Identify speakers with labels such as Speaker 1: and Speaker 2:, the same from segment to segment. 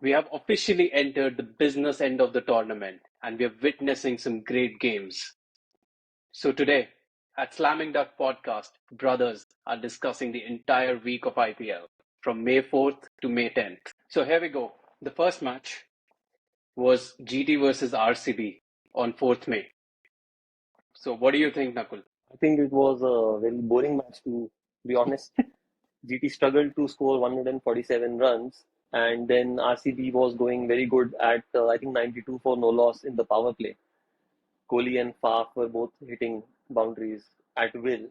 Speaker 1: We have officially entered the business end of the tournament and we are witnessing some great games. So today, at Slamming Duck Podcast, brothers are discussing the entire week of IPL from May 4th to May 10th. So here we go. The first match was GT versus RCB on 4th May. So what do you think, Nakul?
Speaker 2: I think it was a very boring match to be honest. GT struggled to score 147 runs, and then RCB was going very good at I think 92 for no loss in the power play. Kohli and Faf were both hitting boundaries at will,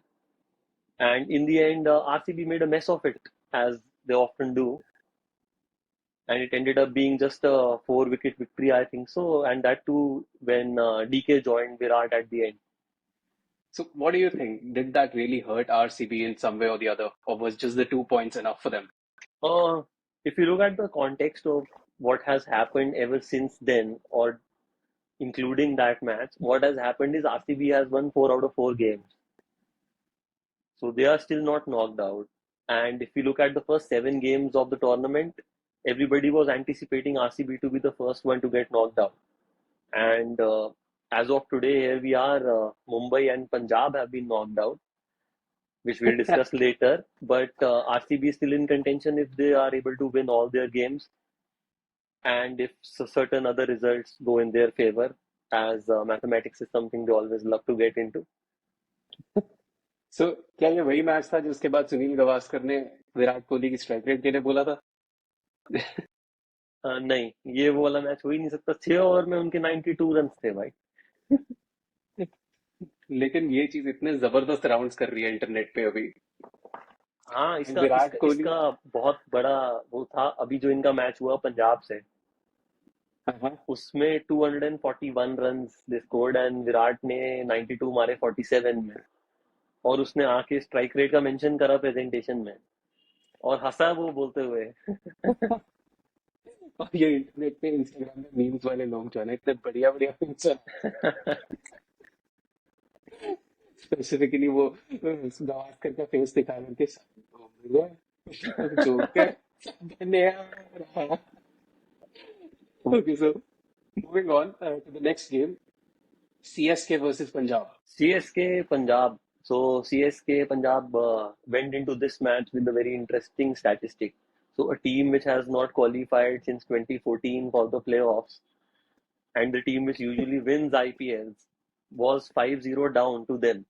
Speaker 2: and in the end, RCB made a mess of it as they often do, and it ended up being just a four-wicket victory, I think so, and that too when DK joined Virat at the end.
Speaker 1: So what do you think? Did that really hurt RCB in some way or the other, or was just the 2 points enough for them?
Speaker 2: Uh, if you look at the context of what has happened ever since then, or including that match, what has happened is RCB has won 4 out of 4 games. So they are still not knocked out. And if you look at the first 7 games of the tournament, everybody was anticipating RCB to be the first one to get knocked out. And as of today, here we are, Mumbai and Punjab have been knocked out, which we'll discuss later. But RCB is still in contention if they are able to win all their games and if certain other results go in their favor, as mathematics is something they always love to get into.
Speaker 1: सो क्या ये वही match था जिसके बाद सुनील गावस्कर ने विराट कोहली की strike rate देने बोला था?
Speaker 2: नहीं, ये वो वाला मैच हो ही नहीं सकता। 6 ओवर में उनके 92 रन थे भाई।
Speaker 1: लेकिन ये चीज इतने जबरदस्त राउंड्स कर रही है इंटरनेट पे अभी।
Speaker 2: हाँ,
Speaker 1: एंड
Speaker 2: इसका
Speaker 1: विराट
Speaker 2: इसका
Speaker 1: कोहली।
Speaker 2: इसका बहुत बड़ा वो था अभी जो इनका मैच हुआ पंजाब से,
Speaker 1: हाँ,
Speaker 2: उसमें 241 run they scored and Virat ने 92 मारे 47 में, और उसने आके स्ट्राइक रेट का मेंशन करा प्रेजेंटेशन में और हंसा वो बोलते हुए।
Speaker 1: और ये इंटरनेट पे इंस्टाग्राम पे मीम्स वाले लोग जो है ना इतने बढ़िया बढ़िया मीम्स, स्पेसिफिकली वो गावस्कर का फेस दिखा रहे थे जोकर नया। Okay, so moving on to the next game, CSK versus Punjab.
Speaker 2: CSK Punjab. So CSK Punjab went into this match with a very interesting statistic. So a team which has not qualified since 2014 for the playoffs, and the team which usually wins IPLs was 5-0 down to them.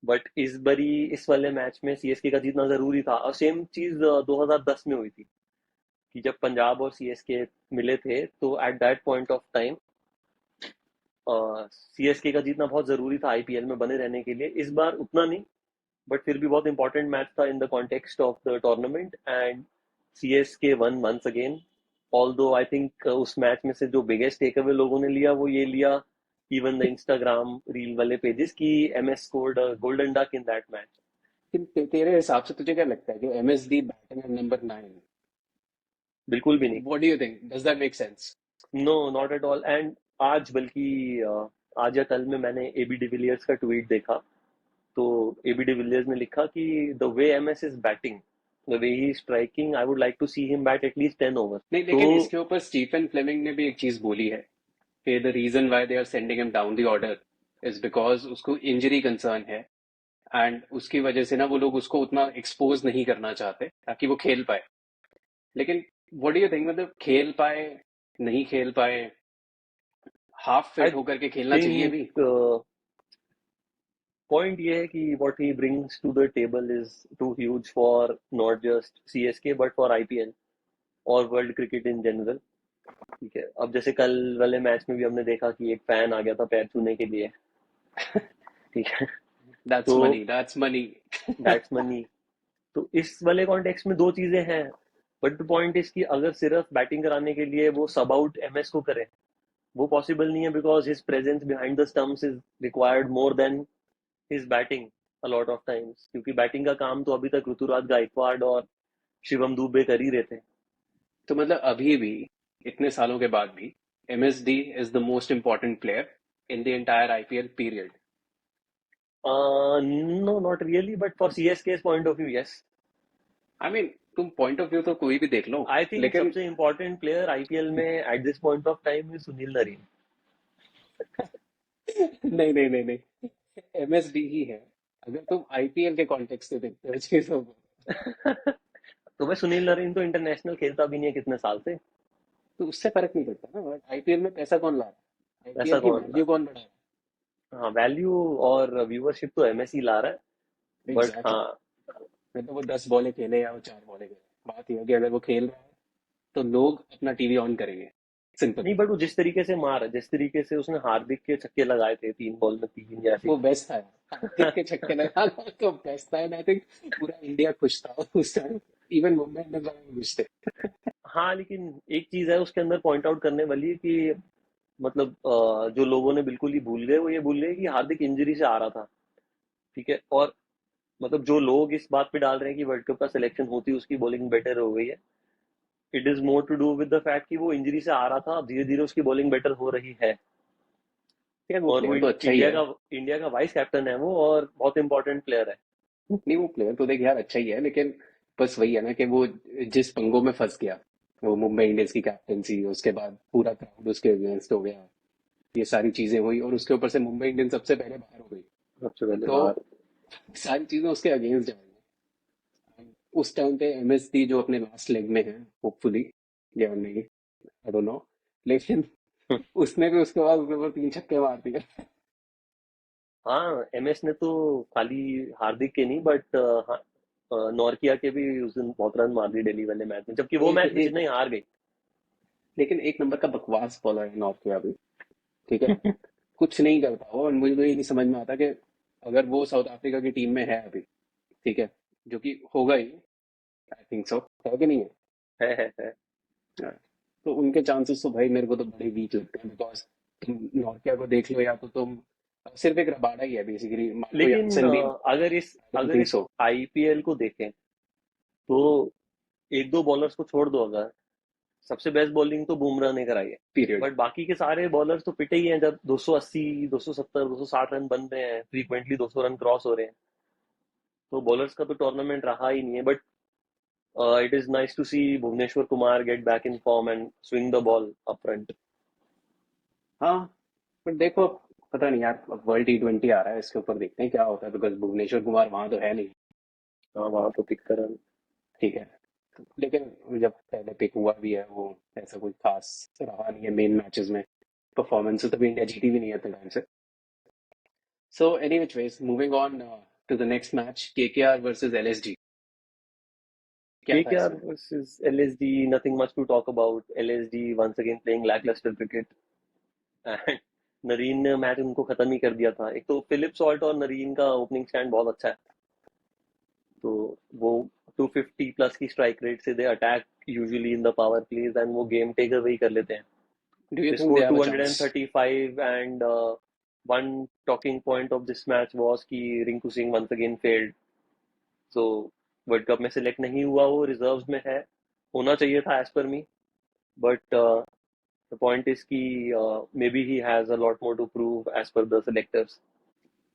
Speaker 2: But इस बारी इस वाले match में CSK का जीतना जरूरी था, और सेम चीज 2010 में हुई थी कि जब पंजाब और सीएसके मिले थे, तो at that point of time CSK का जीतना बहुत जरूरी था आईपीएल में बने रहने के लिए। इस बार उतना नहीं, बट फिर भी बहुत इंपॉर्टेंट मैच था in the context of the tournament, and CSK won once again. Although I think उस मैच में से जो बिगेस्ट टेक अवे लोगों ने लिया वो ये लिया, इवन द इंस्टाग्राम रील वाले पेजेस, की MS scored golden duck in that match.
Speaker 1: तेरे हिसाब से तुझे क्या लगता है कि MSD बैटिंग एट नंबर 9?
Speaker 2: बिल्कुल भी नहीं।
Speaker 1: What do you think? Does that make sense?
Speaker 2: No, not at all. And आज बल्कि आज या कल में मैंने एबी डिविलियर्स का ट्वीट देखा, तो एबी डिविलियर्स ने लिखा कि the way MS is batting, the way he striking, I would like to see him bat at least 10 over.
Speaker 1: नहीं,
Speaker 2: तो
Speaker 1: लेकिन इसके ऊपर स्टीफन फ्लेमिंग ने भी एक चीज बोली है कि the reason why they are sending him down the order is because उसको इंजरी कंसर्न है एंड उसकी वजह से ना वो लोग उसको उतना एक्सपोज नहीं करना चाहते ताकि वो खेल पाए। लेकिन व्हाट डू यू थिंक, मतलब खेल पाए नहीं खेल पाए, हाफ
Speaker 2: आई
Speaker 1: फिट होकर के खेलना चाहिए भी?
Speaker 2: थिंक पॉइंट ये है कि what he brings to the table is too huge for not just CSK but for IPL और वर्ल्ड क्रिकेट इन जनरल। ठीक है, अब जैसे कल वाले मैच में भी हमने देखा कि एक फैन आ गया था पैर छूने के लिए। ठीक है,
Speaker 1: दैट्स
Speaker 2: तो
Speaker 1: money, that's money.
Speaker 2: That's money. तो इस वाले कॉन्टेक्स्ट में दो चीजें हैं, बट द पॉइंट इज कि अगर सिर्फ बैटिंग कराने के लिए वो सब आउट एमएस को करे, वो पॉसिबल नहीं है, because his presence behind the stumps is required more than his batting a lot of times, क्योंकि बैटिंग का काम तो अभी तक ऋतुराज गायकवाड़ और शिवम दुबे कर ही रहे थे।
Speaker 1: तो मतलब अभी भी इतने सालों के बाद भी MSD is the most important player in the entire IPL period?
Speaker 2: No, not really, but for CSK point of view, yes.
Speaker 1: I mean तुम पॉइंट ऑफ व्यू तो कोई भी देख लो,
Speaker 2: आई थिंक
Speaker 1: लेकिन
Speaker 2: सबसे इम्पोर्टेंट प्लेयर आईपीएल में at this point of time is Sunil Narine.
Speaker 1: नहीं नहीं नहीं नहीं, एमएसडी ही है। अगर तुम आईपीएल के कॉन्टेक्स्ट से देखते हो चीजों को,
Speaker 2: तो भाई सुनील नरीन तो इंटरनेशनल खेलता भी नहीं है कितने साल से।
Speaker 1: तो उससे फर्क नहीं पड़ता ना। बट आईपीएल में पैसा कौन ला रहा है,
Speaker 2: ऐसा
Speaker 1: आईपीएल की
Speaker 2: कौन
Speaker 1: वैल्यू कौन बढ़ा रहा
Speaker 2: हाँ, वैल्यू और व्यूअरशिप तो एमएससी ला रहा है।
Speaker 1: है?
Speaker 2: But
Speaker 1: exactly.
Speaker 2: हाँ,
Speaker 1: मैं तो वो 10 बॉलें खेले या वो 4 बॉलें खेले, बात यह है कि अगर वो खेल रहा है तो लोग अपना टीवी ऑन करेंगे। सिंपल।
Speaker 2: नहीं बट वो जिस तरीके से मार जिस तरीके से उसने हार्दिक के छक्के लगाए थे 3 बॉल में 3 या ऐसे
Speaker 1: वो बेस्ट था यार। हार्दिक के
Speaker 2: ही।
Speaker 1: छक्के लगाना तो बेस्ट था, एंड आई थिंक पूरा इंडिया खुश था उस टाइम। इवन मुंबई इंडियंस वाले भी खुश थे।
Speaker 2: हाँ लेकिन एक चीज है उसके अंदर पॉइंट आउट करने वाली है कि मतलब जो लोगों ने बिल्कुल ही भूल गए वो ये भूल गए कि हार्दिक इंजरी से आ रहा था। ठीक है। और मतलब जो लोग इस बात पे डाल रहे हैं कि वर्ल्ड कप का सिलेक्शन होती उसकी बॉलिंग बेटर हो गई है, it is more to do with the fact कि वो इंजरी से आ रहा था, धीरे धीरे उसकी बॉलिंग बेटर हो रही है।
Speaker 1: यार वो
Speaker 2: और वो
Speaker 1: प्लेयर तो अच्छा ही है।
Speaker 2: इंडिया का वाइस कैप्टन है वो और बहुत इंपॉर्टेंट प्लेयर है।
Speaker 1: नहीं, वो प्लेयर तो देख यार अच्छा ही है, लेकिन बस वही है ना कि वो जिस पंगों में फंस गया, वो मुंबई इंडियंस की कैप्टनसी, उसके बाद पूरा क्राउड उसके अगेंस्ट हो गया, ये सारी चीजें हुई, और उसके ऊपर से मुंबई इंडियंस सबसे पहले बाहर हो गई।
Speaker 2: सबसे पहले
Speaker 1: तो
Speaker 2: बाहर।
Speaker 1: सारी चीजें उसके अगेंस्ट जा रही हैं। उस टाइम पे एमएसडी जो अपने लास्ट लेग में है, होपफुली, या नहीं, आई डोंट नो, लेकिन उसने भी उसके बाद उसके ऊपर 3 छक्के मार दिए।
Speaker 2: हाँ एमएस ने तो खाली हार्दिक के नहीं बट हाँ, नॉर्किया के भी उस दिन बहुत रन मार दिए दिल्ली वाले मैच में, जबकि वो
Speaker 1: एक
Speaker 2: मैच भी
Speaker 1: एक
Speaker 2: चेन्नई हार गई।
Speaker 1: लेकिन एक नंबर का बकवास बॉलर है नॉर्थ में अभी। ठीक है, कुछ नहीं करता वो, और मुझे तो ये नहीं समझ में आता कि अगर वो साउथ अफ्रीका की टीम में है अभी, ठीक है, जो कि होगा ही, आई थिंक सो, है कि नहीं है?
Speaker 2: है।
Speaker 1: हाँ। तो उनके चांसेस तो भाई मेरे को तो बड़े वीक लगते हैं, बिकॉज तुम नॉर्किया को देख लो, या तो तुम सिर्फ एक रबाडा ही है बेसिकली, मार्को
Speaker 2: लेकिन
Speaker 1: यानसन भी, आई डोंट
Speaker 2: अगर
Speaker 1: थिंक
Speaker 2: इस
Speaker 1: सो।
Speaker 2: आईपीएल को देखें तो एक दो बॉलर्स को छोड़ दो, अगर सबसे बेस्ट बॉलिंग तो बुमराह ने कराई है।
Speaker 1: पीरियड।
Speaker 2: बट बाकी के सारे बॉलर्स तो पिटे ही हैं, जब 280 270 260 रन बन रहे हैं, फ्रीक्वेंटली 200 रन क्रॉस हो रहे हैं। तो बॉलर्स का तो टूर्नामेंट रहा ही नहीं है। But it is nice to see Bhuvneshwar Kumar get back in form and swing the ball up front.
Speaker 1: हाँ, पर देखो, पता नहीं यार, अब वर्ल्ड T20 आ रहा है, इसके ऊपर देखते हैं क्या होता है, बिकॉज भुवनेश्वर कुमार वहां तो है नहीं।
Speaker 2: हाँ वहां तो पिक कर।
Speaker 1: ठीक है, लेकिन जब पहले पिक हुआ भी है वो, ऐसा कोई खास रहा नहीं है मेन मैचेस में, परफॉर्मेंस से तभी इंडिया जीती भी नहीं है इतने टाइम से। So any which ways, moving on to the next match, KKR versus LSG. क्या था
Speaker 2: KKR
Speaker 1: इसमें?
Speaker 2: versus LSD, nothing much to talk about. LSD once again playing lackluster cricket and Narine ने मैच उनको खत्म ही कर दिया था। एक तो फिलिप सॉल्ट और नरीन का ओपनिंग स्टैंड बहुत अच्छा है। तो वो 250 प्लस की स्ट्राइक रेट से they attack usually in the power plays and वो गेम टेक अवे कर लेते हैं।
Speaker 1: Do you
Speaker 2: They
Speaker 1: think they
Speaker 2: scored
Speaker 1: have a chance?
Speaker 2: 235 and one talking point of this match was कि Rinku Singh once again failed. So world cup में select नहीं हुआ, वो reserves में है। होना चाहिए था as per me, but the point is कि maybe he has a lot more to prove as per the selectors.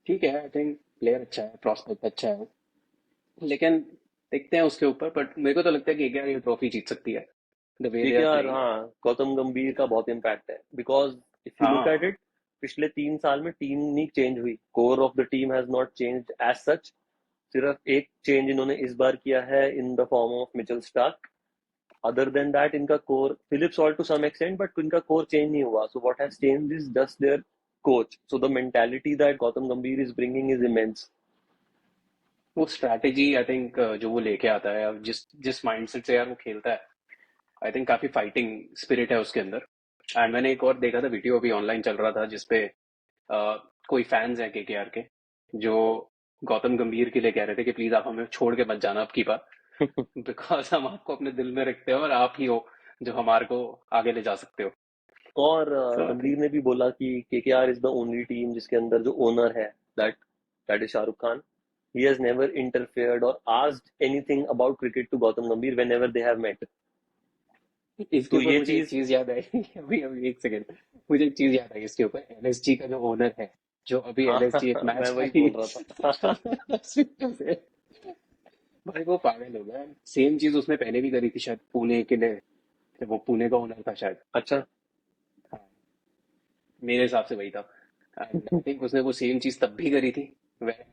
Speaker 1: ठीक है, आई थिंक प्लेयर अच्छा है, प्रॉस्पेक्ट अच्छा है, लेकिन देखते हैं उसके ऊपर। बट मेरे को तो लगता है कि केकेआर ये ट्रॉफी जीत सकती है, the way they are
Speaker 2: KKR
Speaker 1: playing.
Speaker 2: हाँ, गौतम गंभीर का बहुत इम्पैक्ट है because if you look at
Speaker 1: हाँ,
Speaker 2: इट, पिछले 3 साल में टीम नहीं चेंज हुई, core of the team has not change as such. सिर्फ एक चेंज इन्होंने इस बार किया है in the form of Mitchell Starc. Other than that इनका core, Phillips all to some extent, but इनका कोर चेंज नहीं हुआ। So what has change is just their coach. So the mentality that Gautam Gambhir is bringing is immense.
Speaker 1: वो strategy I think जो वो लेके आता है, अब जिस जिस माइंडसेट से यार वो खेलता है, आई थिंक काफी फाइटिंग स्पिरिट है उसके अंदर। एंड मैंने एक और देखा था वीडियो, अभी ऑनलाइन चल रहा था, जिसपे कोई फैंस हैं केकेआर के, जो गौतम गंभीर के लिए कह रहे थे कि प्लीज आप हमें छोड़ के मत जाना अब की बार, बिकॉज हम आपको अपने दिल में रखते हो और आप ही हो जो हमारे को आगे ले जा सकते हो।
Speaker 2: और
Speaker 1: सो आई
Speaker 2: गंभीर
Speaker 1: थिंक,
Speaker 2: ने भी बोला कि KKR is the only team जिसके अंदर जो ओनर है, that that is Shahrukh Khan. He has never interfered or asked anything about cricket to Gautam Gambhir whenever they have met.
Speaker 1: इसके
Speaker 2: तो
Speaker 1: ऊपर
Speaker 2: ये
Speaker 1: मुझे एक
Speaker 2: चीज
Speaker 1: चीज याद आई। अभी अभी एक सेकंड, मुझे एक चीज याद आई इसके ऊपर, एलएसजी का जो ओनर है, जो अभी
Speaker 2: हाँ
Speaker 1: एलएसजी एक
Speaker 2: मैं
Speaker 1: मैच
Speaker 2: वही
Speaker 1: हारी
Speaker 2: बोल रहा था।
Speaker 1: स्विफ्ट से, भाई वो पागल हो गया। सेम चीज उसने पहले भी करी थी शायद पुणे के लिए, जब वो पुणे का ओनर था शायद।
Speaker 2: अच्छा।
Speaker 1: हाँ, मेरे हिसाब से वही था। एंड आई थिंक उसने वो सेम चीज तब भी करी थी। वह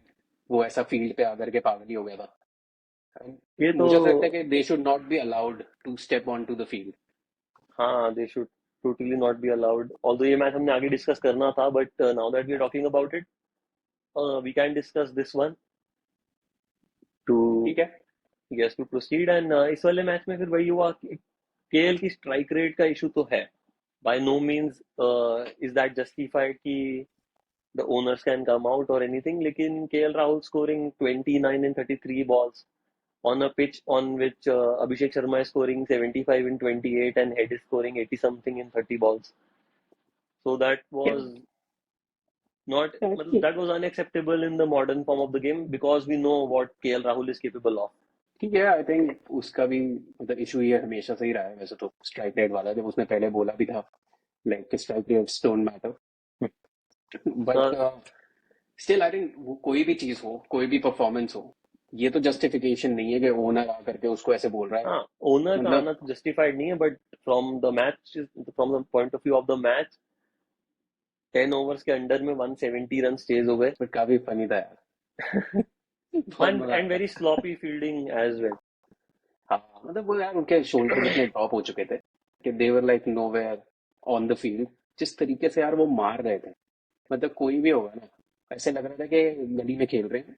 Speaker 1: वो ऐसा फील्ड पे आकर के पागल ही हो गया था। And
Speaker 2: ये तो,
Speaker 1: मुझे ऐसा लगता है कि they should not be allowed to step on to the field.
Speaker 2: हाँ, they should totally not be allowed, although ये मैच हमने आगे डिस्कस करना था, but now that we are talking about it, we can discuss this one too,
Speaker 1: ठीक है।
Speaker 2: Yes, to proceed. And इस वाले मैच में फिर वही हुआ कि केएल की स्ट्राइक रेट का इशू तो है, by no means is that justified कि the owners can come out or anything, लेकिन KL Rahul scoring 29 in 33 balls on a pitch on which Abhishek Sharma is scoring 75 in 28 and Head is scoring 80 something in 30 balls. So that
Speaker 1: क्या
Speaker 2: was not,
Speaker 1: ठीक
Speaker 2: that was unacceptable in the modern form of the game because we know what KL Rahul is capable of.
Speaker 1: ठीक है। I think उसका भी मतलब issue ये हमेशा से ही रहा है वैसे तो, स्ट्राइक रेट वाला, जब उसने पहले बोला भी था like strike rates don't matter. But
Speaker 2: Uh,
Speaker 1: still I think वो कोई भी चीज हो, कोई भी परफॉर्मेंस हो, ये तो जस्टिफिकेशन नहीं है कि ओनर आकर के उसको ऐसे बोल रहा है।
Speaker 2: हाँ, ओनर का
Speaker 1: मतलब
Speaker 2: आना तो जस्टिफाइड नहीं है, but from the point of view of the match, 10 overs के अंडर में 170 रन चेज हो गए,
Speaker 1: बट काफी फनी था यार। बहुत
Speaker 2: एंड
Speaker 1: मजा
Speaker 2: एंड
Speaker 1: आया
Speaker 2: वेरी
Speaker 1: था।
Speaker 2: Sloppy fielding as well.
Speaker 1: हाँ मतलब वो यार उनके शोल्डर इतने ड्रॉप हो चुके थे कि they were like nowhere on the field. जिस तरीके से यार वो मार रहे थे, मतलब कोई भी होगा ना, ऐसे लग रहा था कि गली में खेल रहे हैं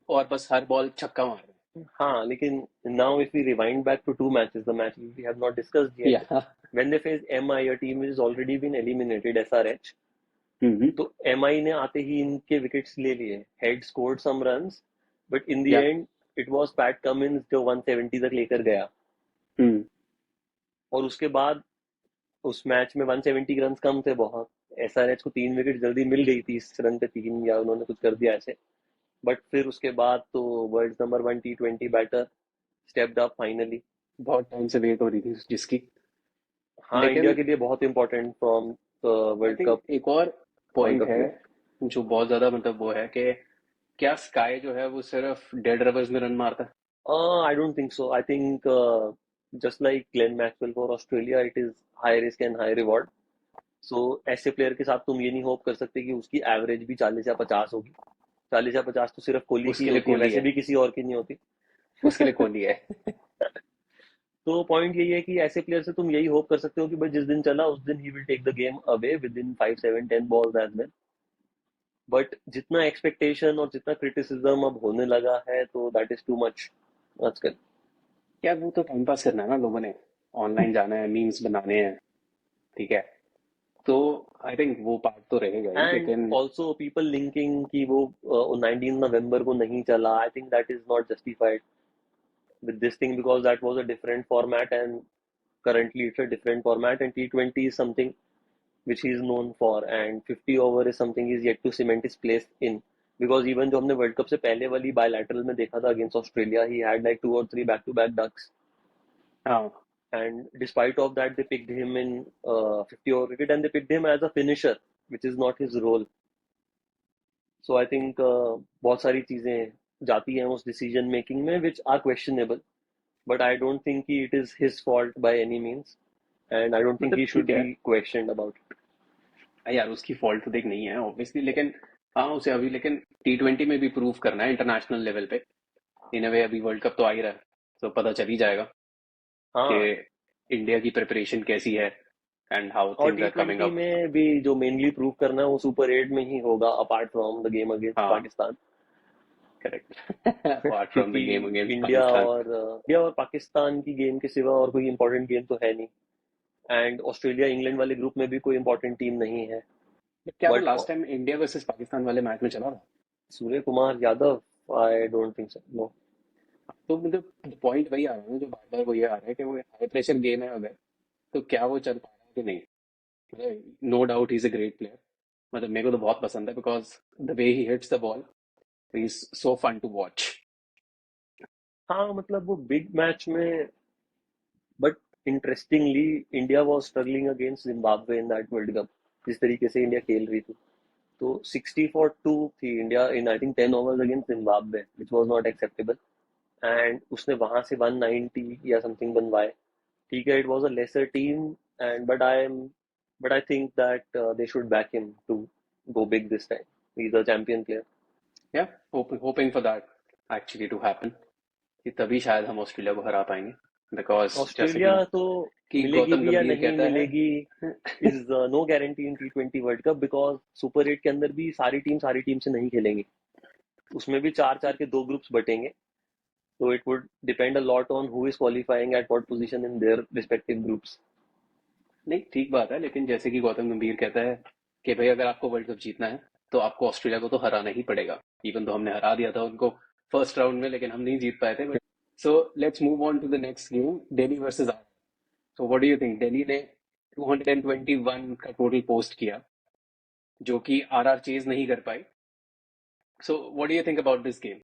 Speaker 1: और बस हर बॉल छक्का मार रहे
Speaker 2: हाँ, लेकिन now if we rewind back to two matches, the matches we have not discussed
Speaker 1: हैं।
Speaker 2: yet,
Speaker 1: या
Speaker 2: when they faced MI, a team which has already been eliminated, SRH,
Speaker 1: हम्म।
Speaker 2: तो MI ने आते ही इनके विकेट्स ले लिए, Head scored some runs, but in the
Speaker 1: yeah
Speaker 2: end it was Pat Cummins जो 170 तक लेकर गया,
Speaker 1: हम्म।
Speaker 2: और उसके बाद उस मैच में 170 रन्स कम थे बहुत, एसआरएच को 3 विकेट जल्दी मिल गई थी, इस रन पे तीन या उन्होंने कुछ कर दिया ऐसे, बट फिर उसके बाद तो world number one T20 batter stepped up finally.
Speaker 1: बहुत टाइम से वेट हो रही थी जिसकी।
Speaker 2: हाँ, इंडिया
Speaker 1: लेकिन
Speaker 2: के लिए बहुत important from
Speaker 1: I
Speaker 2: world
Speaker 1: think
Speaker 2: cup
Speaker 1: एक और
Speaker 2: पॉइंट
Speaker 1: पॉइंट
Speaker 2: ऑफ
Speaker 1: है
Speaker 2: व्यू।
Speaker 1: जो बहुत ज्यादा मतलब वो है कि क्या स्काई जो है वो सिर्फ डेड रवर्स में रन मारता है?
Speaker 2: I don't think so, I think just like Glenn Maxwell for Australia, it is high risk and high reward. So ऐसे प्लेयर के साथ तुम ये नहीं होप कर सकते कि उसकी एवरेज भी 40 या 50 होगी। 40 या 50 तो सिर्फ कोहली की
Speaker 1: उसके लिए
Speaker 2: होती है,
Speaker 1: कोहली
Speaker 2: वैसे
Speaker 1: है।
Speaker 2: भी किसी और की नहीं होती।
Speaker 1: उसके लिए कोहली है।
Speaker 2: तो पॉइंट यही है कि ऐसे प्लेयर से तुम यही होप कर सकते हो कि भाई जिस दिन चला उस दिन he will take the game away within 5 7 10 balls as well, but जितना एक्सपेक्टेशन और जितना क्रिटिसिज्म अब होने लगा है तो दैट इज टू मच आजकल।
Speaker 1: यार वो तो टाइम पास करना है ना लोगों ने, ऑनलाइन जाना है, मीम्स बनाने हैं। ठीक है। तो आई थिंक वो पार्ट तो रहेगा ही,
Speaker 2: एंड
Speaker 1: लेकिन
Speaker 2: ऑल्सो पीपल लिंकिंग कि वो 19 नवंबर को नहीं चला, आई think that is not justified with this thing because that was a different format and currently it's a different format, and T20 is something which he is known for, and 50 over is something he's yet to cement his place in, because even जो हमने world cup से पहले वाली bilateral में देखा था against Australia, he had like 2 or 3 back to back ducks,
Speaker 1: हाँ
Speaker 2: and despite of that they picked him in 50 over cricket and they picked him as a finisher which is not his role. So I think बहुत सारी चीजें जाती हैं उस decision making में which are questionable, but I don't think it is his fault by any means, and I don't think
Speaker 1: मतलब
Speaker 2: he
Speaker 1: ठीक
Speaker 2: should
Speaker 1: है।
Speaker 2: be questioned about it.
Speaker 1: यार उसकी फॉल्ट तो देख नहीं है ऑब्वियसली, लेकिन हाँ उसे अभी लेकिन T20 में भी प्रूव करना है इंटरनेशनल लेवल पे। इन अ वे अभी वर्ल्ड कप तो आ ही रहा है, तो पता चल ही जाएगा कि
Speaker 2: हाँ,
Speaker 1: इंडिया की प्रिपरेशन कैसी है एंड हाउ
Speaker 2: और
Speaker 1: things are coming
Speaker 2: T20
Speaker 1: up.
Speaker 2: में भी जो मेनली प्रूव करना है वो सुपर 8 में ही होगा, apart from the game against
Speaker 1: हाँ
Speaker 2: Pakistan.
Speaker 1: Correct. Apart from the
Speaker 2: क्योंकि
Speaker 1: गेम अगेंस्ट पाकिस्तान।
Speaker 2: इंडिया और पाकिस्तान की गेम के सिवा और कोई इंपॉर्टेंट गेम तो है नहीं, एंड ऑस्ट्रेलिया इंग्लैंड वाले ग्रुप में भी कोई इंपॉर्टेंट टीम नहीं है।
Speaker 1: क्या वो
Speaker 2: but
Speaker 1: last time India versus Pakistan वाले मैच में चला था?
Speaker 2: Surya Kumar Yadav, I don't think so, no.
Speaker 1: तो मतलब पॉइंट वही आ रहा है ना, जो बार बार वो ये आ रहा है कि वो हाई प्रेशर गेम है अगर, तो क्या वो चल पा रहा है कि नहीं। मतलब no doubt he is a great player, मतलब मेरे को तो बहुत पसंद है because the way he hits the ball is so fun to watch.
Speaker 2: हाँ, मतलब वो बिग मैच में, but interestingly India was struggling against Zimbabwe in that world cup, जिस तरीके से इंडिया खेल रही थी, तो 60 for 2 थी India in I think 10 overs against Zimbabwe, which was not acceptable, and उसने वहां से 190 या समथिंग बनवाए. ठीक है, it was a lesser team and but I think that they should back him to go big this time. He is a champion player.
Speaker 1: Yeah hoping for that actually to happen, कि तभी शायद हम Australia को हरा पाएंगे, because जैसे
Speaker 2: Australia तो
Speaker 1: कि
Speaker 2: मिलेगी
Speaker 1: गौतम
Speaker 2: भी या
Speaker 1: गंभीर
Speaker 2: नहीं
Speaker 1: कहता है।
Speaker 2: मिलेगी is no guarantee in T20 world cup, because super 8 के अंदर भी सारी टीम से नहीं खेलेंगे. उसमें भी चार चार के दो ग्रुप्स बटेंगे. तो it would depend a lot on who is qualifying at what position in their respective groups.
Speaker 1: नहीं, ठीक बात है, लेकिन जैसे कि गौतम गंभीर कहता है कि भाई अगर आपको वर्ल्ड कप जीतना है तो आपको ऑस्ट्रेलिया को तो हराना ही पड़ेगा। इवन तो हमने हरा दिया था उनको फर्स्ट राउंड में, लेकिन हम नहीं जीत पाए थे। But so let's move on to the next game, Delhi versus R. So what do you think? Delhi ने 221 का टोटल पोस्ट किया, जो कि आरआर चेज नहीं कर पाई। So what do you think about this game?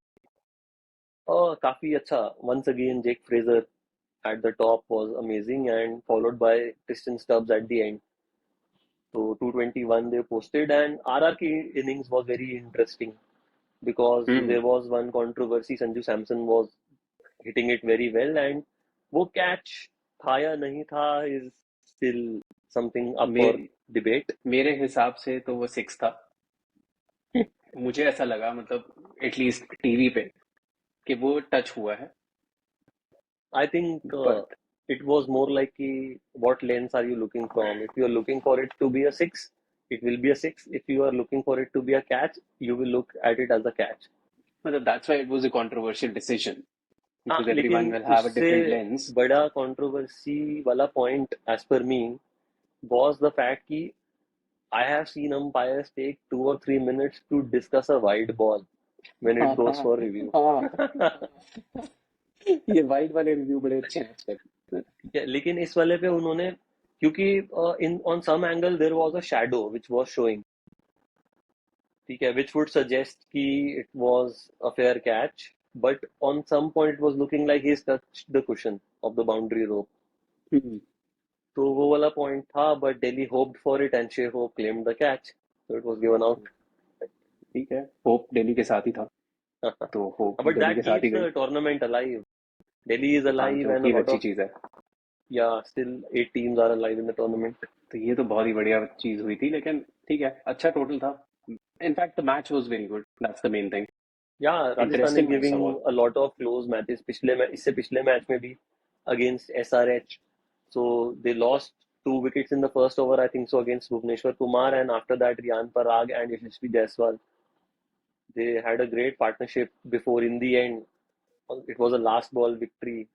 Speaker 2: काफी अच्छा. Once again Jake Fraser at the top was amazing and followed by Tristan Stubbs at the end. So 221 they posted, and RRK innings was very interesting because
Speaker 1: hmm
Speaker 2: there was one controversy. Sanju Samson was hitting it very well, and वो catch था या नहीं था is still something up for
Speaker 1: मेरे
Speaker 2: debate.
Speaker 1: मेरे हिसाब से तो वो सिक्स था। मुझे ऐसा लगा, मतलब एटलीस्ट टीवी पे, कि वो टच हुआ है।
Speaker 2: I think
Speaker 1: but
Speaker 2: it was more like what lens are you looking from? If you are looking for it to be a six, it will be a six. If you are looking for it to be a catch, you will look at it as a catch.
Speaker 1: मतलब that's why it was a controversial decision,
Speaker 2: हाँ,
Speaker 1: because everyone
Speaker 2: लेकिन
Speaker 1: will have a
Speaker 2: उससे
Speaker 1: different lens.
Speaker 2: बड़ा controversy वाला point as per me was the fact कि I have seen umpires take 2 or 3 minutes to discuss a wide ball when
Speaker 1: हाँ
Speaker 2: it goes
Speaker 1: हाँ
Speaker 2: for review.
Speaker 1: हाँ, ये wide वाले review बड़े अच्छे हैं actually।
Speaker 2: लेकिन इस वाले पे उन्होंने, क्योंकि in on some angle there was a shadow which was showing, ठीक है, which would suggest कि it was a fair catch, but on some point it was looking like he's touched the cushion of the boundary rope.
Speaker 1: हम्म,
Speaker 2: तो वो वाला point था, but Delhi hoped for it and Shea Hope claimed the catch, so it was given out.
Speaker 1: ठीक है, hope Delhi के साथ ही था, तो होप
Speaker 2: But
Speaker 1: दिल्ली
Speaker 2: that
Speaker 1: के साथ ही
Speaker 2: keeps
Speaker 1: गई।
Speaker 2: the tournament alive. Delhi is
Speaker 1: हाँ,
Speaker 2: alive
Speaker 1: जो
Speaker 2: and
Speaker 1: कि
Speaker 2: a
Speaker 1: एक
Speaker 2: lot
Speaker 1: अच्छी
Speaker 2: of,
Speaker 1: चीज है।
Speaker 2: yeah, still 8 teams are alive in the tournament.
Speaker 1: तो ये तो बहुत ही बढ़िया चीज हुई थी, लेकिन ठीक है, अच्छा टोटल था। In fact the match was very good, that's the main thing.
Speaker 2: Yeah, Rajasthan is
Speaker 1: interesting match था
Speaker 2: giving
Speaker 1: बहुत।
Speaker 2: a lot of close matches. इससे पिछले मैच में भी against SRH. So they lost 2 wickets in the first over, I think so, against Bhuvneshwar Kumar, and after that Riyan Parag and Yashasvi Jaiswal. They had a great partnership before in the end. It was a last ball victory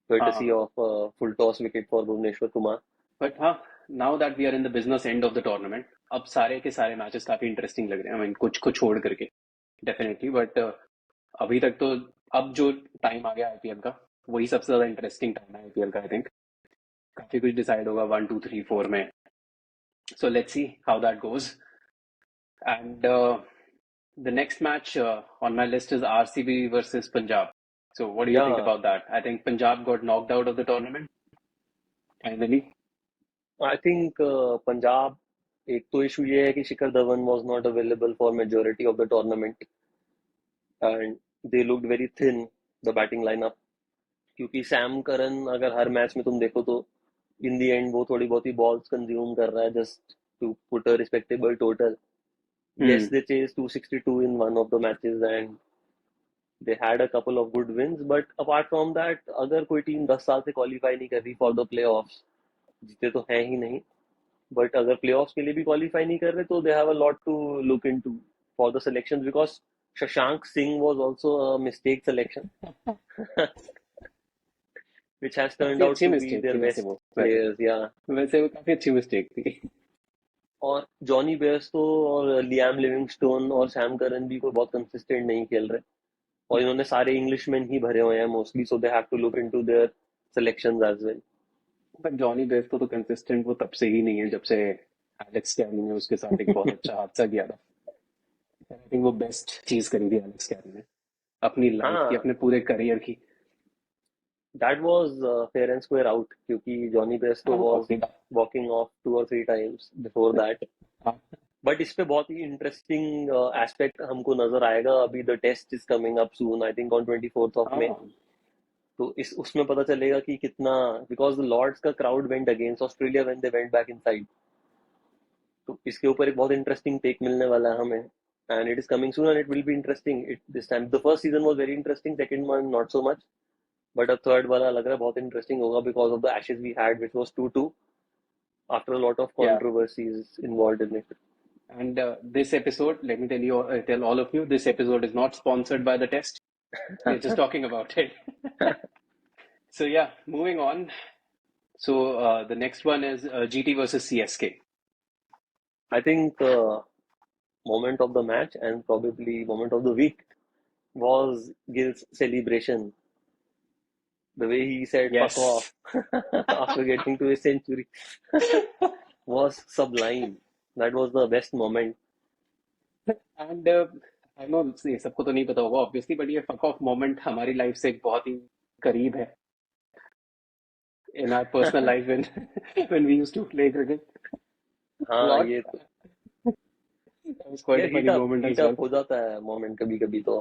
Speaker 2: courtesy
Speaker 1: हाँ,
Speaker 2: of a full toss wicket for Bhuvneshwar Kumar.
Speaker 1: But हाँ, now that we are in the business end of the tournament, अब सारे के सारे matches काफी interesting लग रहे हैं। आई मीन कुछ को छोड़ करके डेफिनेटली, बट अभी तक तो अब जो टाइम आ गया आईपीएल का, वही सबसे ज्यादा इंटरेस्टिंग टाइम है आईपीएल का। आई थिंक काफी कुछ डिसाइड होगा 1 2 3 4 में। So let's see how that goes. And the next match on my list is RCB versus Punjab. So what do you think
Speaker 2: Yeah,
Speaker 1: about that? I think Punjab got knocked out of the tournament finally.
Speaker 2: I think Punjab, एक तो issue ये है कि Shikhar Dhawan was not available for majority of the tournament and they looked very thin, the batting lineup. क्योंकि Sam Curran अगर हर match में तुम देखो तो इन दी एंड वो थोड़ी बहुत ही बॉल्स कंज्यूम कर रहा है just to put a respectable total. Yes,
Speaker 1: Hmm.
Speaker 2: they chased 262 in one of the matches and they had a couple of good wins, but apart from that, अगर कोई टीम 10 साल से क्वालिफाई नहीं कर रही फॉर द प्लेऑफ्स, जीते तो हैं ही नहीं, बट अगर प्लेऑफ्स के लिए भी क्वालिफाई नहीं कर रहे तो they have a lot to look into for the selections, because Shashank Singh was also a mistake selection which has turned
Speaker 1: काफी
Speaker 2: out
Speaker 1: अच्छी
Speaker 2: to be
Speaker 1: मिस्टेक
Speaker 2: their
Speaker 1: थी वैसे
Speaker 2: best
Speaker 1: वो,
Speaker 2: players. Yeah.
Speaker 1: वैसे वो काफी अच्छी मिस्टेक थी।
Speaker 2: और जॉनी बेयरस्टो और लियाम लिविंगस्टोन और सैम करन भी कोई बहुत कंसिस्टेंट नहीं खेल रहे, और इन्होंने सारे इंग्लिशमैन ही भरे हुए हैं mostly, so they have to look into their selections as well.
Speaker 1: But Jonny Bairstow तो कंसिस्टेंट वो तब से ही नहीं है, जब से एलेक्स कैरी ने उसके साथ एक बहुत अच्छा हादसा किया था। आई थिंक वो बेस्ट चीज करी थी एलेक्स कैरी ने अपनी लाइफ की,
Speaker 2: हाँ,
Speaker 1: अपने पूरे करियर की।
Speaker 2: That was fair and square out, क्योंकि जॉनी बेयरस्टो
Speaker 1: हाँ,
Speaker 2: वाज
Speaker 1: काफी।
Speaker 2: Walking of 2 or 3 times before that. But इस पे बहुत ही इंटरेस्टिंग एस्पेक्ट हमको नजर आएगा अभी. The test is coming up soon, I think on 24th of May.
Speaker 1: हाँ
Speaker 2: तो इस उसमें पता चलेगा कि कितना, बिकॉज द लॉर्ड्स का crowd went against Australia when they went back inside. तो इसके ऊपर एक बहुत इंटरेस्टिंग टेक मिलने वाला है हमें. And it is coming soon and it will be interesting. It this time the first season was very interesting, second one not so much. But अब थर्ड वाला लग रहा है बहुत इंटरेस्टिंग होगा because of the Ashes we had which was 2-2 after a lot of
Speaker 1: yeah.
Speaker 2: controversies involved in it.
Speaker 1: And this episode, let me tell all of you, this episode is not sponsored by the test. We're just talking about it. So yeah, moving on. So the next one is GT versus CSK.
Speaker 2: I think moment of the match and probably moment of the week was Gill's celebration. The way he said "fuck off"
Speaker 1: Yes.
Speaker 2: after getting to a century was sublime. That was the best moment.
Speaker 1: And I know ये सबको तो नहीं पता होगा obviously, but ये fuck off moment हमारी life से एक बहुत ही करीब है. In our personal life when when we used to play cricket.
Speaker 2: हाँ,
Speaker 1: What?
Speaker 2: ये तो
Speaker 1: That was quite
Speaker 2: ये
Speaker 1: a funny moment
Speaker 2: heat
Speaker 1: as well.
Speaker 2: Up हो जाता है मोमेंट कभी कभी तो.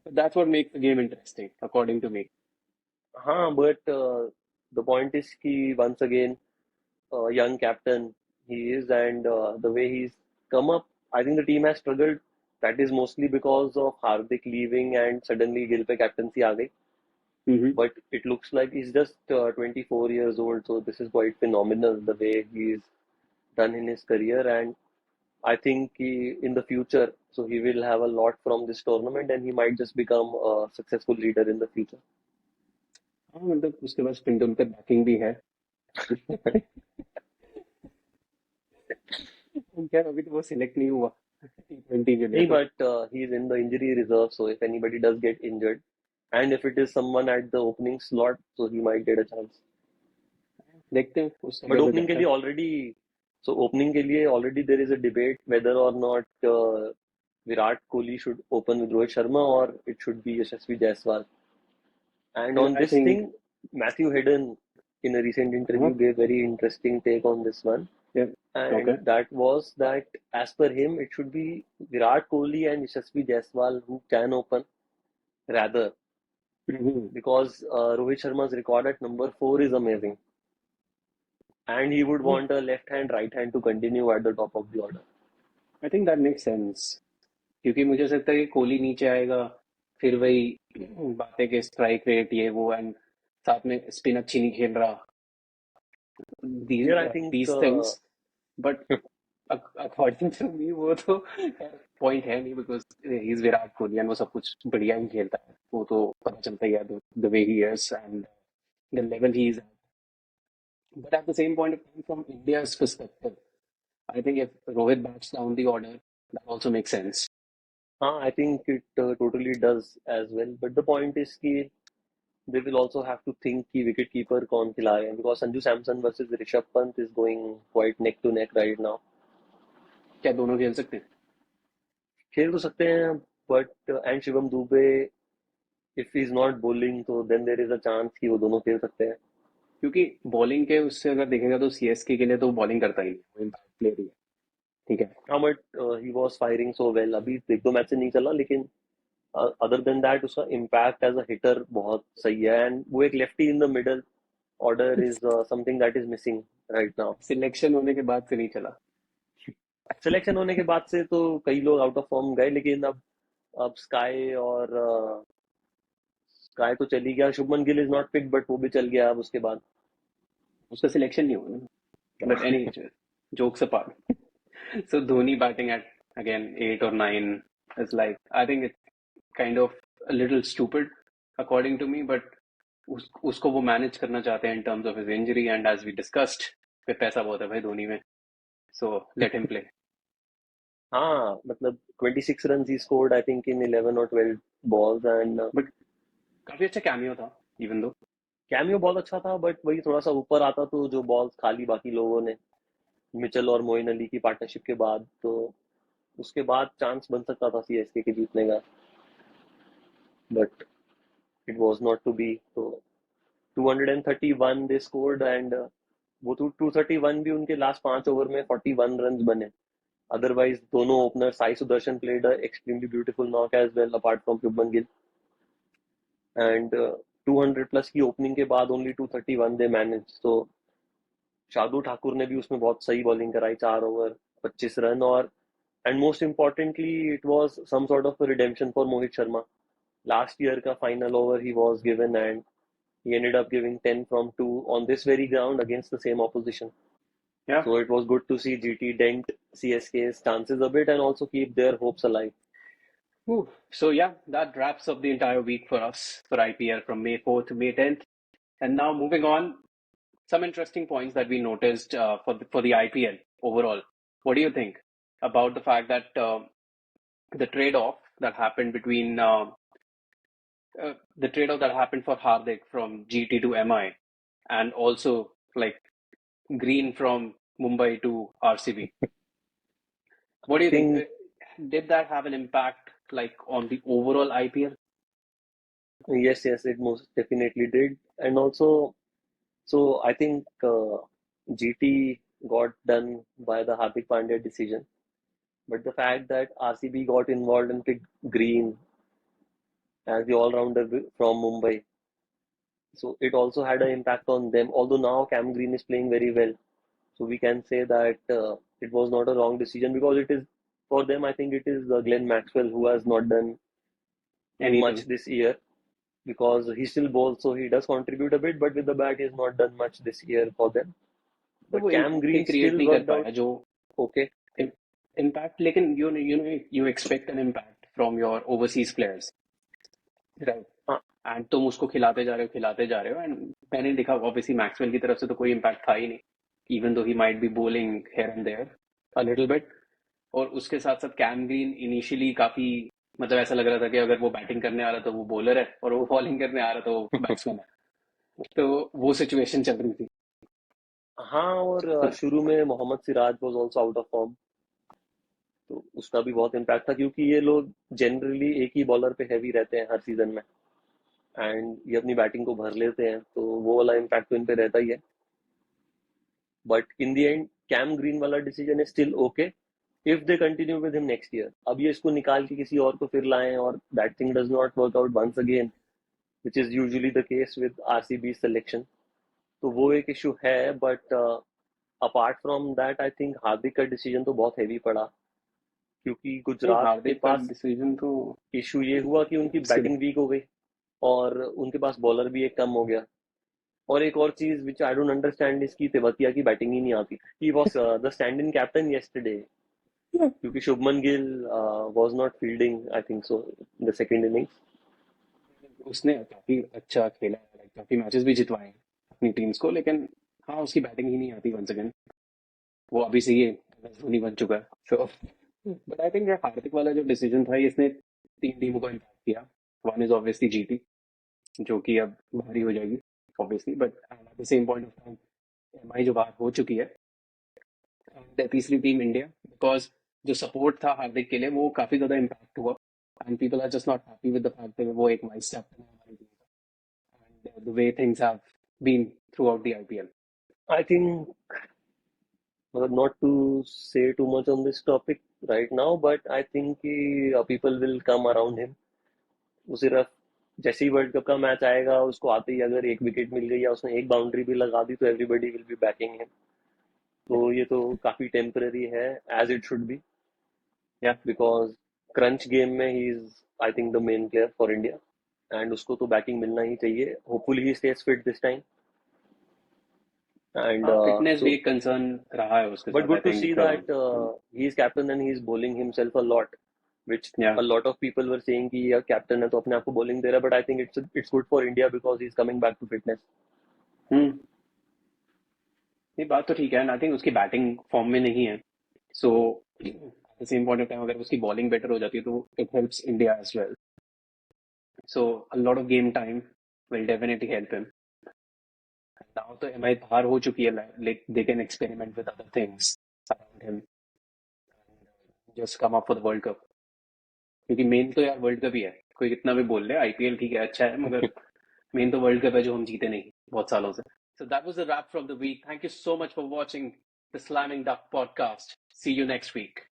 Speaker 1: But that's what makes the game interesting, according to me.
Speaker 2: हाँ, but the point is कि once again young captain he is, and the way he's come up, I think the team has struggled. That is mostly because of Hardik leaving and suddenly Gill पे captaincy आ गई.
Speaker 1: Mm-hmm.
Speaker 2: But it looks like he's just 24 years old, so this is quite phenomenal the way he's done in his career. And I think in the future, so he will have a lot from this tournament, and he might just become a successful leader in the future.
Speaker 1: हाँ मतलब उसके पास पिंटून पे banking भी है. खैर अभी तो वो सिलेक्ट नहीं हुआ T20 के लिए
Speaker 2: Hey,
Speaker 1: तो.
Speaker 2: but he's in the injury reserve, so if anybody does get injured, and if it is someone at the opening slot, so he might get a chance.
Speaker 1: देखते हैं उस
Speaker 2: But
Speaker 1: जगह पे
Speaker 2: opening के
Speaker 1: जाकर.
Speaker 2: लिए already, so opening के लिए already there is a debate whether or not Virat Kohli should open with Rohit Sharma or it should be Yashasvi Jaiswal. And
Speaker 1: And
Speaker 2: on
Speaker 1: I
Speaker 2: this
Speaker 1: think
Speaker 2: thing, Matthew Hayden in a recent
Speaker 1: हाँ
Speaker 2: interview gave very interesting take on this one.
Speaker 1: yeah
Speaker 2: And
Speaker 1: okay.
Speaker 2: that was that as per him, it should be Virat Kohli and Yashasvi Jaiswal who can open rather,
Speaker 1: Mm-hmm.
Speaker 2: because Rohit Sharma's record at number 4 is amazing. And he would want a left hand, right hand to continue at the top of the order.
Speaker 1: I think that make sense क्योंकि मुझे ऐसा लगता है कि कोहली नीचे आएगा फिर वही बातें के स्ट्राइक रेट ये वो एंड साथ में स्पिन अच्छी नहीं खेल रहा
Speaker 2: Here, I think
Speaker 1: these things but according to me वो तो पॉइंट है नहीं because he is Virat Kohli and वो सब कुछ बढ़िया ही खेलता है वो तो पता चलता ही है the way he is and the level he is but at the same point of time from India's perspective I think if Rohit bats down the order that also makes sense.
Speaker 2: I think it totally does as well. But the point is कि they will also have to think कि wicket keeper कौन खिलाए, because Sanju Samson versus Rishabh Pant is going quite neck to neck right now.
Speaker 1: क्या दोनों खेल सकते हैं
Speaker 2: खेल तो सकते हैं, but and Shivam Dube, if he's not bowling, तो then there is a chance कि वो दोनों खेल सकते हैं.
Speaker 1: क्योंकि बॉलिंग के उससे अगर देखेगा तो सीएसके के लिए तो बॉलिंग करता ही नहीं वो इम्पैक्ट प्लेयर ही है. ठीक है.
Speaker 2: हाँ, but he was firing so well. अभी एक दो मैच से नहीं चला, लेकिन अदर देन दैट उसका इम्पैक्ट एज अ हिटर बहुत सही है. एंड वो एक lefty in the middle order is something that is missing right now.
Speaker 1: Selection होने के बाद से नहीं चला.
Speaker 2: सिलेक्शन होने के बाद से तो कई लोग आउट ऑफ फॉर्म गए, लेकिन अब स्काई और स्काई तो चली गया. Shubman Gill is not pick, but वो भी चल गया अब उसके बाद.
Speaker 1: उसका सिलेक्शन नहीं हुआ ना but any jokes apart. So Dhoni batting at again 8 or 9 is like I think it's kind of a little stupid according to me, but उसको वो मैनेज करना चाहते हैं in terms of his injury and as we discussed फिर पैसा बहुत है भाई धोनी में so let him play.
Speaker 2: हाँ, मतलब 26 runs he scored I think in 11 or 12 balls. and
Speaker 1: But काफी अच्छा कैमियो था even though.
Speaker 2: कैमियो बहुत अच्छा था, बट वही थोड़ा सा ऊपर आता तो जो बॉल्स खाली बाकी लोगों ने, मिचेल और मोइन अली की पार्टनरशिप के बाद, तो उसके बाद चांस बन सकता था सीएसके के जीतने का, but it was not to be. तो 231 they scored, and वो तो 231 भी उनके लास्ट 5 ओवर में 41 रन बने. Otherwise, दोनों opener Sai Sudarshan played a extremely beautiful knock as well, apart from Shubman Gill. And 200 plus की ओपनिंग के बाद ओनली 231 दे मैनेज. तो शार्दुल ठाकुर ने भी उसमें बहुत सही बॉलिंग कराई, 4 ओवर 25 रन. और and most importantly it was some sort of redemption for Mohit Sharma. Last year का फाइनल ओवर ही was given and he ended up giving 10 from 2 on this very ground against the same opposition.
Speaker 1: Yeah.
Speaker 2: So it was good to see GT dent CSK's chances a bit and also keep their hopes alive.
Speaker 1: Whew. So yeah, that wraps up the entire week for us for IPL from May 4th to May 10th. And now moving on, some interesting points that we noticed for the IPL overall. What do you think about the fact that the trade-off that happened between the trade-off that happened for Hardik from GT to MI, and also like Green from Mumbai to RCB? What do
Speaker 2: I
Speaker 1: you think?
Speaker 2: think
Speaker 1: Did that have an impact like on the overall IPL?
Speaker 2: yes, it most definitely did. And also, so I think GT got done by the Hardik Pandya decision. But the fact that RCB got involved and picked Green as the all-rounder from Mumbai, so it also had an impact on them. Although now Cam Green is playing very well, so we can say that it was not a wrong decision because it is for them. I think it is Glenn Maxwell who has not done much
Speaker 1: Anything?
Speaker 2: this year because he still bowls, so he does contribute a bit, but with the bat, he has not done much this year for them.
Speaker 1: तो
Speaker 2: But
Speaker 1: वो
Speaker 2: Cam
Speaker 1: impact ही
Speaker 2: Green
Speaker 1: create
Speaker 2: still
Speaker 1: नहीं कर
Speaker 2: worked out
Speaker 1: पाया जो
Speaker 2: okay.
Speaker 1: impact. लेकिन you expect an impact from your overseas players, right?
Speaker 2: हाँ,
Speaker 1: and तुम उसको खिलाते जा रहे हो एंड मैंने देखा ऑब्वियसली मैक्सवेल की तरफ से तो कोई इम्पैक्ट था ही नहीं, even though he might be bowling here and there a little bit. और उसके साथ साथ कैम ग्रीन इनिशियली काफी मतलब ऐसा लग रहा था कि अगर वो बैटिंग करने आ रहा तो वो बॉलर है और वो बॉलिंग करने आ रहा तो वो बैट्समैन है, तो वो सिचुएशन चल रही थी.
Speaker 2: हाँ. और
Speaker 1: तो
Speaker 2: शुरू में Mohammed Siraj was also out of form, तो उसका भी बहुत इम्पैक्ट था क्योंकि ये लोग जनरली एक ही बॉलर पे हैवी रहते हैं हर सीजन में एंड ये अपनी बैटिंग को भर लेते हैं, तो वो वाला इम्पैक्ट तो इन पे रहता ही है. But in the end Cam Green वाला डिसीजन है still okay if they continue with him next year. अब ये इसको निकाल के किसी और को फिर लाएं और that thing does not work out once again, which is usually the case with RCB selection. तो वो एक इशू है. But apart from that I think Hardik का डिसीजन तो बहुत हैवी पड़ा क्योंकि
Speaker 1: नहीं,
Speaker 2: गुजरात के
Speaker 1: हार्दिक का
Speaker 2: पास
Speaker 1: डिसीजन तो
Speaker 2: इशू ये हुआ कि उनकी
Speaker 1: उसके
Speaker 2: बैटिंग वीक हो गई और उनके पास बॉलर भी एक कम हो गया. और एक और चीज विच आई डोंट अंडरस्टैंड इसकी तेवतिया की बैटिंग ही नहीं आती. He was the stand in captain yesterday क्योंकि Shubman Gill was not fielding I think so in the second innings.
Speaker 1: उसने काफी अच्छा खेला है, like, काफी मैचेस भी जितवाए हैं अपनी टीम्स को, लेकिन हाँ उसकी बैटिंग ही नहीं आती वंस अगेन. वो अभी से ये MS धोनी बन चुका है. सो बट आई थिंक हार्दिक वाला जो डिसीजन था, इसने तीन टीमों को इम्पैक्ट किया. वन इज ऑब्वियसली जीटी, जो कि अब भारी हो जाएगी obviously, but at the same point of time MI जो बाहर हो चुकी है, एंड तीसरी टीम इंडिया, बिकॉज जो सपोर्ट था हार्दिक के लिए वो काफी ज्यादा इम्पैक्ट हुआ. And people are just not happy with the fact that वो एक वाइस कैप्टन है हमारी टीम का, and the way things have been throughout the IPL.
Speaker 2: I think not to say too much on this topic right now, but I think people will come around him. वो सिर्फ जैसे ही world cup का match आएगा उसको आते ही अगर एक wicket मिल गई या उसने एक बाउंड्री भी लगा दी तो everybody will be banking him. तो ये तो काफी टेम्पररी है एज इट शुड बी
Speaker 1: या
Speaker 2: बिकॉज क्रंच गेम में he is I think the main player for India and उसको तो बैकिंग मिलना ही चाहिए. Hopefully he stage fit this time and
Speaker 1: हाँ, फिटनेस भी
Speaker 2: सो
Speaker 1: एक कंसर्न रहा है उसके
Speaker 2: but
Speaker 1: साथ आई
Speaker 2: good to see
Speaker 1: think.
Speaker 2: that he is captain and he is bowling himself a lot, which
Speaker 1: या
Speaker 2: a lot of people were saying कि यह captain है तो अपने आप को bowling दे रहा है. But I think it's good for India because he's coming back to fitness.
Speaker 1: हम्म, ये बात तो ठीक है, एंड आई थिंक उसकी बैटिंग फॉर्म में नहीं है. So at the same point of time अगर उसकी बॉलिंग बेटर हो जाती है तो it helps India as well. So a lot of game time will definitely help him. Now तो एमआई बाहर हो चुकी है, like they can experiment with other things around him, just come up for the world cup. क्योंकि मेन तो यार world cup ही है, कोई कितना भी बोल ले आईपीएल ठीक है अच्छा है, मगर मेन तो वर्ल्ड कप है जो हम जीते नहीं बहुत सालों से. So that was a wrap from the week. Thank you so much for watching the Slamming Duck podcast. See you next week.